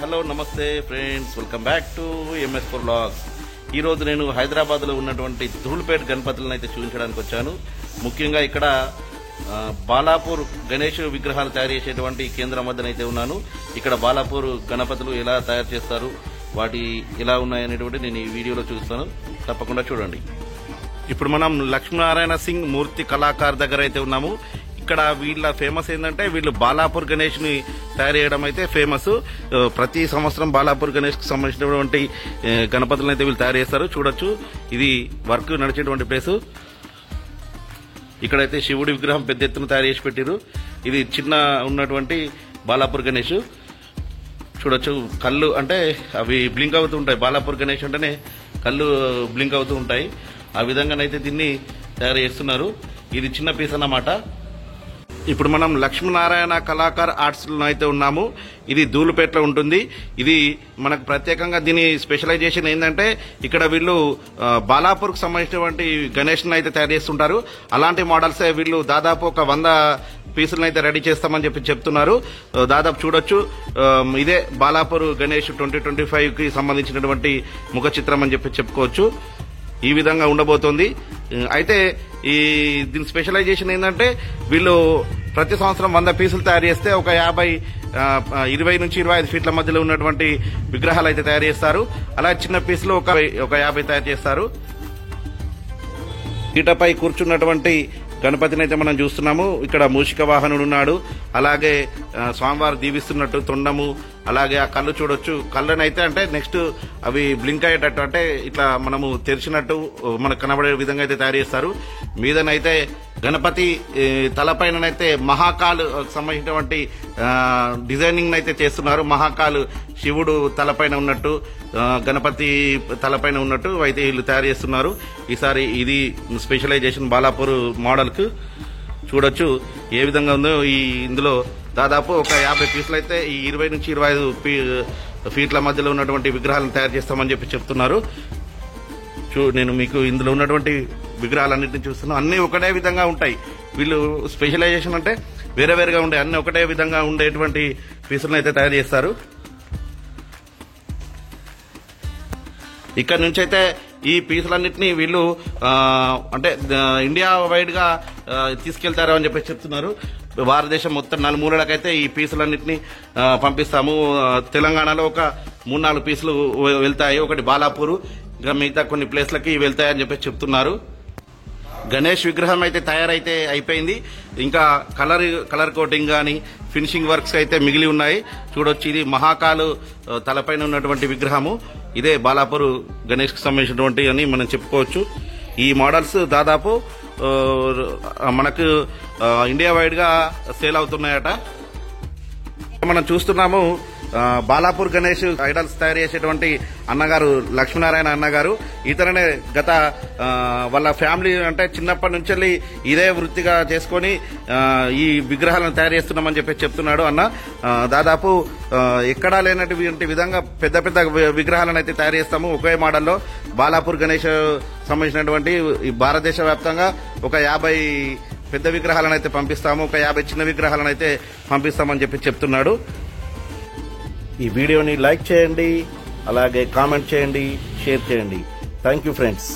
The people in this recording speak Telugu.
హలో నమస్తే friends, welcome back to MS4 Vlogs. ఈ రోజు నేను హైదరాబాద్లో ఉన్నటువంటి ధూళిపేట గణపతులను అయితే చూపించడానికి వచ్చాను. ముఖ్యంగా ఇక్కడ బాలాపూర్ గణేష్ విగ్రహాలు తయారు చేసేటువంటి కేంద్రం వద్ద అయితే ఉన్నాను. ఇక్కడ బాలాపూర్ గణపతులు ఎలా తయారు చేస్తారు, వాటి ఎలా ఉన్నాయనేటువంటి నేను ఈ వీడియోలో చూస్తాను, తప్పకుండా చూడండి. ఇప్పుడు మనం లక్ష్మీనారాయణ సింగ్ మూర్తి కళాకార్ దగ్గర అయితే ఉన్నాము. ఇక్కడ వీళ్ళ ఫేమస్ ఏంటంటే వీళ్ళు బాలాపూర్ గణేష్ ని తయారు చేయడం అయితే ఫేమస్. ప్రతి సంవత్సరం బాలాపూర్ గణేష్ కి సంబంధించినటువంటి గణపతులను అయితే వీళ్ళు తయారు చేస్తారు. చూడొచ్చు, ఇది వర్క్ నడిచేటువంటి ప్లేస్. ఇక్కడైతే శివుడి విగ్రహం పెద్ద ఎత్తున తయారు చేసి పెట్టారు. ఇది చిన్న ఉన్నటువంటి బాలాపూర్ గణేష్. చూడొచ్చు, కళ్ళు అంటే అవి బ్లింక్ అవుతూ ఉంటాయి. బాలాపూర్ గణేష్ అంటేనే కళ్ళు బ్లింక్ అవుతూ ఉంటాయి. ఆ విధంగానైతే దీన్ని తయారు చేస్తున్నారు. ఇది చిన్న పీస్ అన్నమాట. ఇప్పుడు మనం లక్ష్మీనారాయణ కళాకార్ ఆర్ట్స్ లో అయితే ఉన్నాము. ఇది ధూళిపేటలో ఉంటుంది. ఇది మనకు ప్రత్యేకంగా దీని స్పెషలైజేషన్ ఏంటంటే ఇక్కడ వీళ్ళు బాలాపూర్ కు సంబంధించినటువంటి గణేష్ అయితే తయారు చేస్తుంటారు. అలాంటి మోడల్స్ వీళ్ళు దాదాపు ఒక 100 పీసులను అయితే రెడీ చేస్తామని చెప్తున్నారు. దాదాపు చూడొచ్చు, ఇదే బాలాపూర్ గణేష్ 2025 కి సంబంధించినటువంటి ముఖ చిత్రం అని చెప్పుకోవచ్చు. ఈ విధంగా ఉండబోతోంది. అయితే దీని స్పెషలైజేషన్ ఏంటంటే వీళ్ళు ప్రతి సంవత్సరం 100 పీసులు తయారు చేస్తే ఒక 20 నుంచి 25 ఫీట్ల మధ్యలో ఉన్నటువంటి విగ్రహాలు అయితే తయారు చేస్తారు. అలా చిన్న పీసులు ఒక 50 తయారు చేస్తారు. పీటపై కూర్చున్నటువంటి గణపతిని అయితే మనం చూస్తున్నాము. ఇక్కడ మూషిక వాహనుడు ఉన్నాడు. అలాగే స్వామివారు దీవిస్తున్నట్టు తొండము, అలాగే ఆ కళ్ళు చూడొచ్చు. కళ్ళనైతే అంటే నెక్స్ట్ అవి బ్లింక్ అయ్యేటట్టు, అంటే ఇట్లా మనము తెరిచినట్టు మనకు కనబడే విధంగా అయితే తయారు చేస్తారు. మీదనైతే గణపతి తలపైననైతే మహాకాల్ సంబంధించినటువంటి డిజైనింగ్ అయితే చేస్తున్నారు. మహాకాల్ శివుడు తలపైన ఉన్నట్టు, గణపతి తలపైన ఉన్నట్టు అయితే వీళ్ళు తయారు చేస్తున్నారు. ఈసారి ఇది స్పెషలైజేషన్ బాలాపూర్ మోడల్ కు. చూడొచ్చు ఏ విధంగా ఉందో. ఇందులో దాదాపు ఒక 50 పీసులు అయితే ఈ 20 నుంచి 25 ఫీట్ల మధ్యలో ఉన్నటువంటి విగ్రహాలను తయారు చేస్తామని చెప్తున్నారు. నేను మీకు ఇందులో ఉన్నటువంటి విగ్రహాలన్నింటినీ చూస్తున్నాను. అన్ని ఒకటే విధంగా ఉంటాయి. వీళ్ళు స్పెషలైజేషన్ అంటే వేరే వేరేగా ఉండే, అన్ని ఒకటే విధంగా ఉండేటువంటి పీసులను అయితే తయారు చేస్తారు. ఇక్కడ నుంచి అయితే ఈ పీసులన్నింటినీ వీళ్ళు అంటే ఇండియా వైడ్ గా తీసుకెళ్తారు అని చెప్తున్నారు. భారతదేశం మొత్తం నలుమూలలకైతే ఈ పీసులన్నింటినీ పంపిస్తాము. తెలంగాణలో ఒక 3-4 పీసులు వెళ్తాయి. ఒకటి బాలాపూర్, ఇంకా మిగతా కొన్ని ప్లేస్లకి వెళ్తాయని చెప్తున్నారు. గణేష్ విగ్రహం అయితే తయారైతే అయిపోయింది. ఇంకా కలర్ కోటింగ్ గానీ ఫినిషింగ్ వర్క్స్ అయితే మిగిలి ఉన్నాయి. చూడొచ్చు, ఇది మహాకాలు తలపైన ఉన్నటువంటి విగ్రహము. ఇదే బాలాపూర్ గణేష్ కి సంబంధించినటువంటి అని మనం చెప్పుకోవచ్చు. ఈ మోడల్స్ దాదాపు మనకు ఇండియా వైడ్ గా సేల్ అవుతున్నాయట. మనం చూస్తున్నాము బాలాపూర్ గణేష్ ఐడల్స్ తయారు చేసేటువంటి అన్నగారు లక్ష్మీనారాయణ అన్నగారు. ఇతరనే గత వాళ్ళ ఫ్యామిలీ అంటే చిన్నప్పటి నుంచి ఇదే వృత్తిగా చేసుకుని ఈ విగ్రహాలను తయారు చేస్తున్నామని చెప్తున్నాడు అన్న. దాదాపు ఎక్కడా లేనటువంటి విధంగా పెద్ద పెద్ద విగ్రహాలను అయితే తయారు చేస్తాము ఒకే మోడల్లో. బాలాపూర్ గణేష్ సంబంధించినటువంటి భారతదేశ వ్యాప్తంగా ఒక 50 పెద్ద విగ్రహాలను అయితే పంపిస్తాము, ఒక 50 చిన్న విగ్రహాలను అయితే పంపిస్తామని చెప్తున్నాడు. ఈ వీడియోని లైక్ చేయండి, అలాగే కామెంట్ చేయండి, షేర్ చేయండి. Thank you friends.